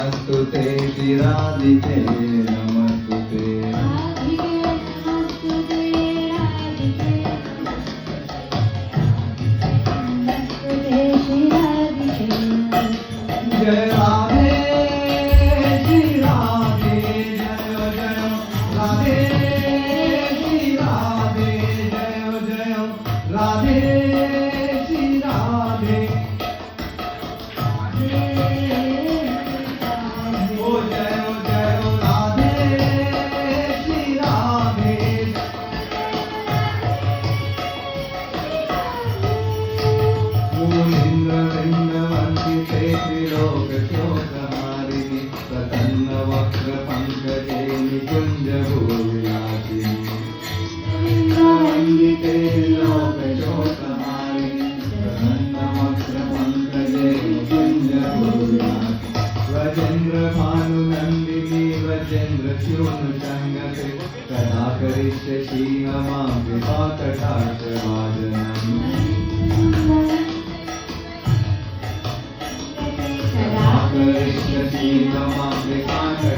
नमस्तुते श्री राधिके नमस्तुते जय राधे श्री राधे जय जय राधे श्री राधे जय जय राधे श्री राधे ओ जय राधे श्री राधे वंदिते त्रिलोक शोकहारिणि प्रसन्न वक्र पंकजे निकुंज भूविलासिनि वंदिते त्रिलोक शोकहारिणि प्रसन्न वक्र पंकजे निकुंज भूविलासिनि व्रजेन्द्र भानुनंदिनी व्रजेन्द्र शूनु संगते कदा करिष्यसि मां कृपाकटाक्ष भाजनम्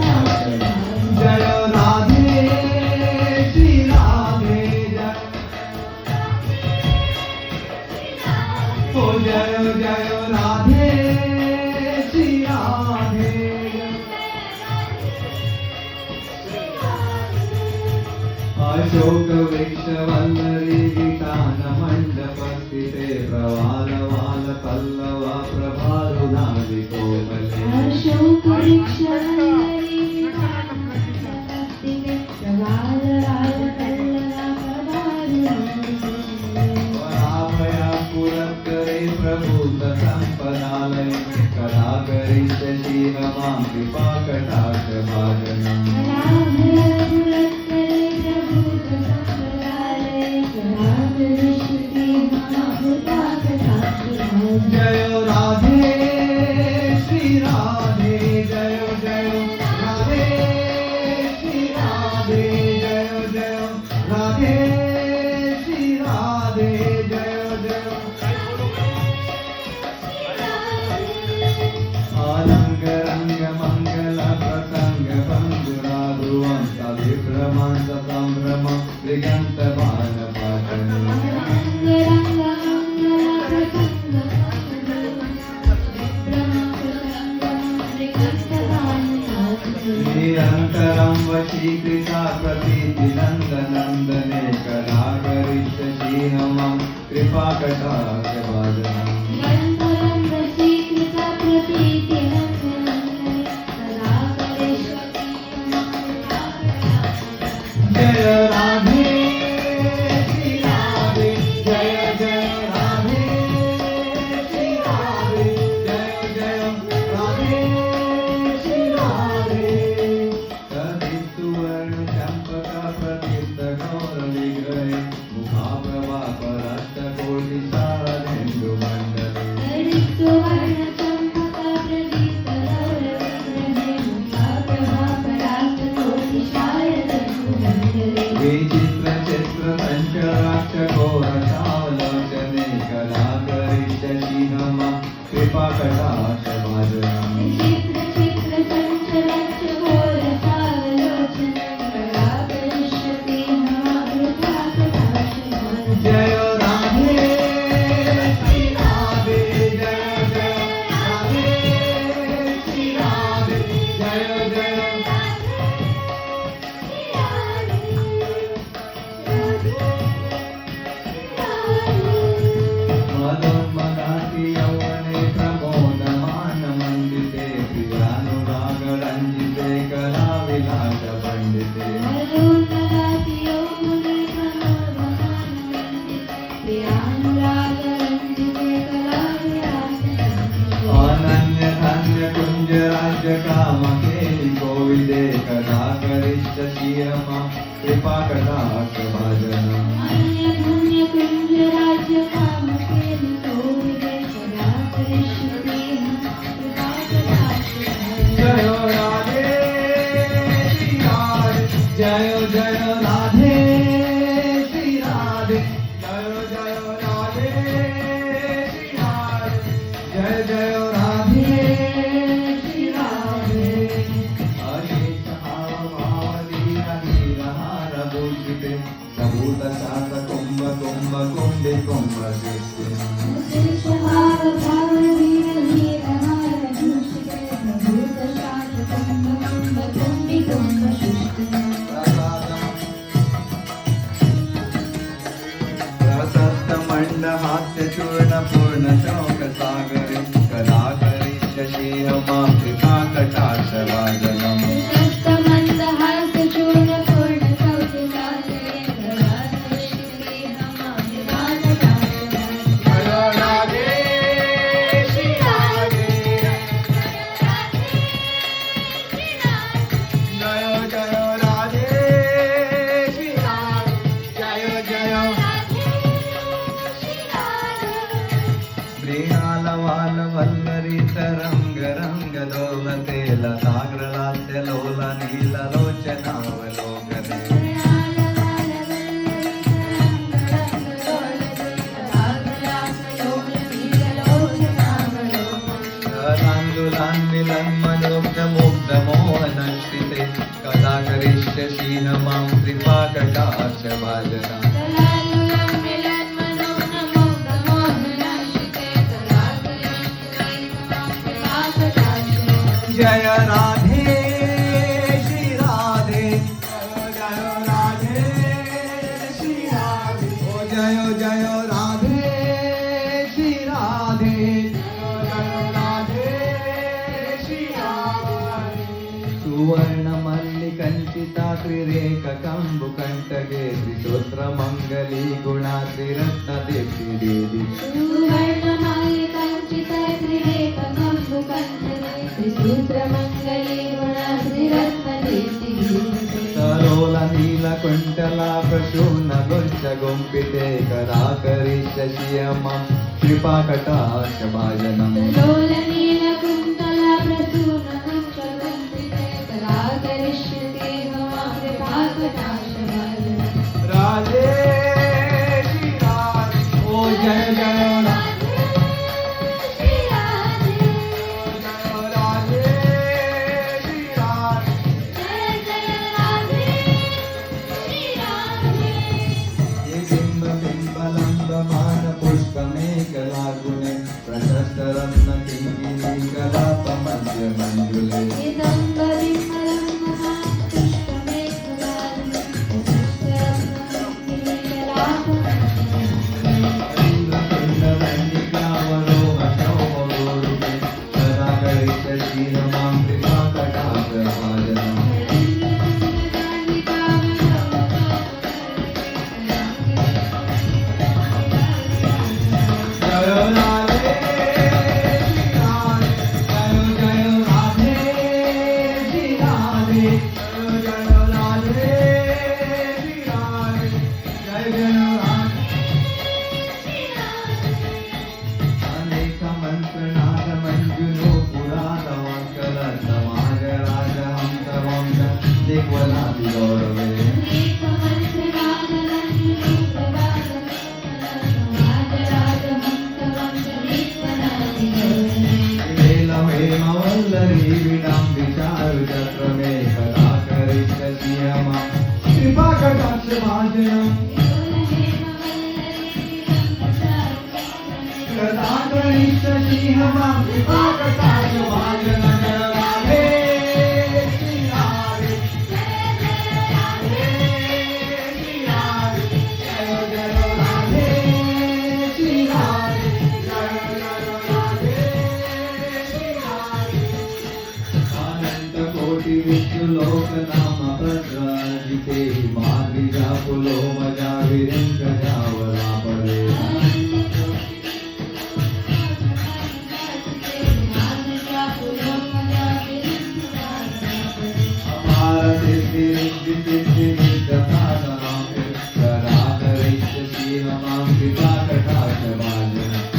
जय राधे श्री राधे ओ जय राधे श्री राधे अशोक वृक्ष वल्लरी वितान मंडप स्थिते प्रवाल वाल पल्लव प्रभारुनादि कोमले अशोक वृक्ष वल्लरी वितान मंडप स्थिते प्रवाल वाल पल्लव प्रभारुनादि कोमले वराभया पुरस्करे प्रभूत संपदालय कदा करिष्यसि मां कृपाकटाक्ष भाजनम् जय राधे श्री राधे जय राधे श्री राधे जय राधे श्री राधे जय आनंग रंग मंगल प्रसंग बंधुरा ध्रुवंत विभ्रमंत संभ्रम दिगंत बाण निरन्तरं वशीकृता प्रतीतिनन्दनन्दने कदा करिष्यसि मम कृपाकटाक्ष भाजनम् जय राधे श्री राधे जय राधे श्री राधे जय राधे श्री राधे सुवर्ण चंपका प्रतीत गौर विग्रहे मुखाप्रभा पराष्ट कोटि सारेन्दु मंडले सुवर्ण चंपका प्रतीत गौर विग्रहे मुखाप्रभा पराष्ट कोटि सारेन्दु मंडले विचित्र चित्र पंचराक्ष घोर चावलोचने कदा करिष्यसि मम कृपाकटाक्ष भाजनम् जय राधे श्री राधे जय राधे श्री राधे जय मदोन्मदाति यौवने प्रमोदमान मंडिते प्रियानुराग रंजिते कला विलास पंडिते अनन्य धन्य कुंज राज्य काम केलि कोविदे कदा करिष्यसि मां कृपाकटाक्ष भाजनम् जय राधे श्री राधे जय राधे श्री राधे जय राधे श्री राधे जय राधे श्री राधे भूत शात कुंभ कुंभ कुंभे कुंभ सृष्टि प्रशस्त मंड हास्य चूर्ण पूर्ण शौक सागरे कलाकरी शशी हमा कृपा कटाक्ष वादनम प्रियालवाल वल्लरी तरंग रंग लोलते लताग्र लास्य लोल नील लोचनावलोकने लांदुलान मिलन मनोज्ञ मुग्ध मोहन स्थिते कदा करिष्यसि न मां कृपा कटाक्ष भाजना जय राधे श्री राधे जय राधे श्री राधे ओ जय जय राधे श्री राधे जय राधे श्री राधे सुवर्ण मल्लिकंचिता त्रिरेख कंबु कंठगे त्रिसूत्र मंगली गुणा त्रिरत्न देवी देवी सरोल नील कुंटला प्रशून गुंच गुंपिते करा करिष्यसि मम कृपा कटाक्ष भाजनम राधे श्री राधे ओ जय जय रत्न किंकिनी कलाप मध्य मंजुले कृपा कटाक्ष भाजनम कदा करिष्यसि मम कृपा कटाक्ष भाजनम राधे श्री राधे श्री राधे जय जय राधे श्री राधे जय जय राधे श्री राधे अनंत कोटि विश्व लोक नाम भद्राजिते माद्रिजा पुलो मजा विरिंग जावला परे अपार सिद्धि रिद्धि सिद्धि नित्यसाधना करा करिष्यसि मम कृपा कटाक्ष भाजनम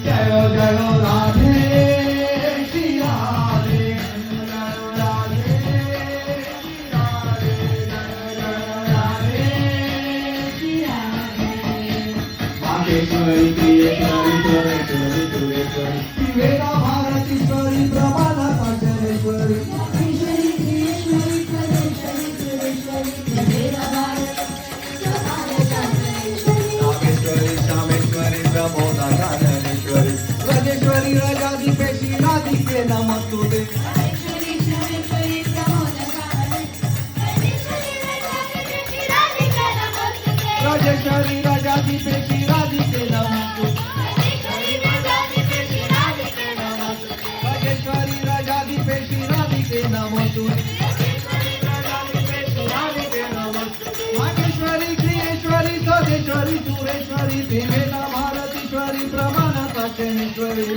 जय माहेश्वरी क्रियेश्वरी सुरेश्वरी सुरेश्वरी त्रिवेदा भारतीश्वरी प्रमादा काचनेश्वरी ईश्वरी क्रियेश्वरी परमेश्वरी सुरेश्वरी त्रिवेदा रामेश्वरी श्यामेश्वरी प्रमोदा काननेश्वरी राजेश्वरी राजाधिपेशी राधिके नमस्तुते राजेश्वरी श्यामेश्वरी राजेश्वरी राजाधिपेशी राधिके नमस्तुते राजेश्वरी राजाधिपेशी राधिके नमस्तुते माहेश्वरी क्रियेश्वरी सदेश्वरी सुरेश्वरी त्रिवेदा भारतीश्वरी प्रमाणा काचनेश्वरी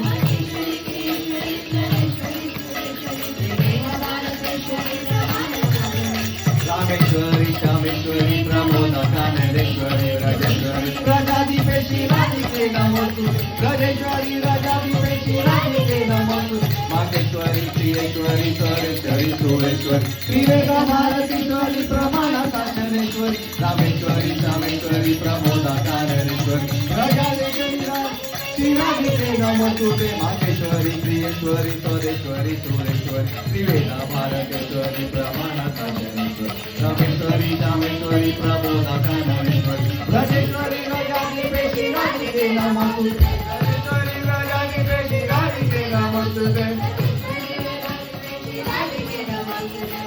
रामेश्वरी श्यामेश्वरी प्रमोदा काननेश्वरी राजेश्वरी राजाधिपेशी राधिके नमस्तुते राजेश्वरी राजाधिपेशी राधिके नमस्तुते माहेश्वरी क्रियेश्वरी सरेश्वरी सुरेश्वरी त्रिवेदा भारतीश्वरी प्रमाणा काचनेश्वरी रामेश्वरी श्यामेश्वरी प्रमोदा काननेश्वरी राजाधिपेशी राधिके नमस्तुते माहेश्वरी क्रियेश्वरी सरेश्वरी सुरेश्वरी त्रिवेदा भारतीश्वरी प्रमाणा काचनेश्वरी रामेश्वरी श्यामेश्वरी प्रमोदा काननेश्वरी राजेश्वरी राजाधिपेशी राधिके नमस्तुते राजेश्वरी राजाधिपेशी राधिके नमस्तुते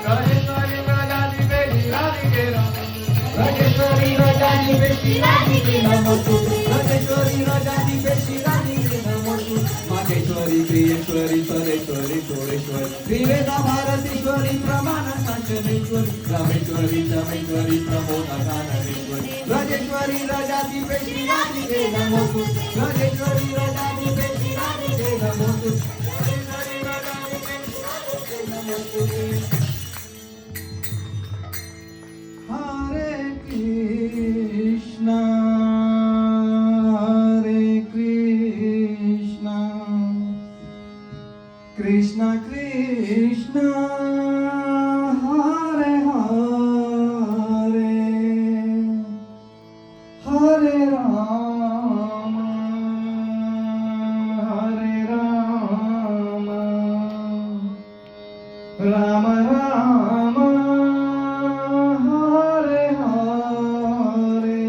राजेश्वरी राजाधिपेशी राधिके नमस्तुते राजेश्वरी राजाधिपेशी राधिके नमस्तुते राजेश्वरी राजाधिपेशी राधिके नमस्तुते माहेश्वरी क्रियेश्वरी सरेश्वरी सुरेश्वरी त्रिवेदा भारतीश्वरी प्रमाणा काचनेश्वरी रामेश्वरी श्यामेश्वरी प्रमोदा काननेश्वरी राजेश्वरी राजाधिपेशी राधिके नमस्तुते राजेश्वरी राजाधिपेशी राधिके नमस्तुते राजेश्वरी राजाधिपेशी राधिके नमस्तुते हरे Krishna Krishna Krishna Hare Hare Hare Ram Ram Ram Hare Hare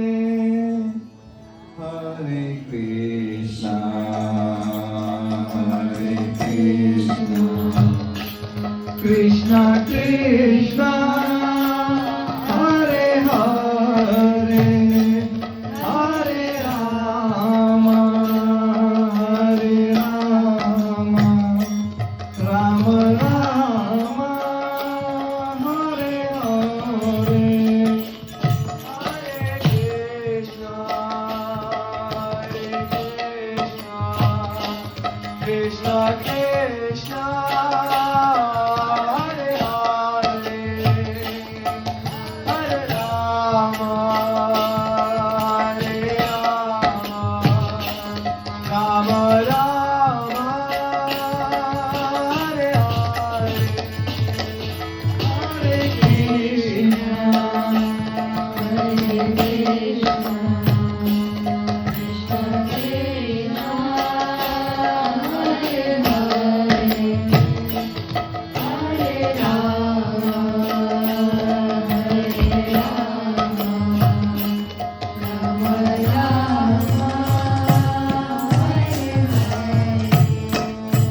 Hare Krishna Krishna Krishna Hare Hare Hare Ram Ram Ram Hare Hare Hare Krishna Krishna Krishna Rama Rama Hare Hare Hare Krishna Hare Krishna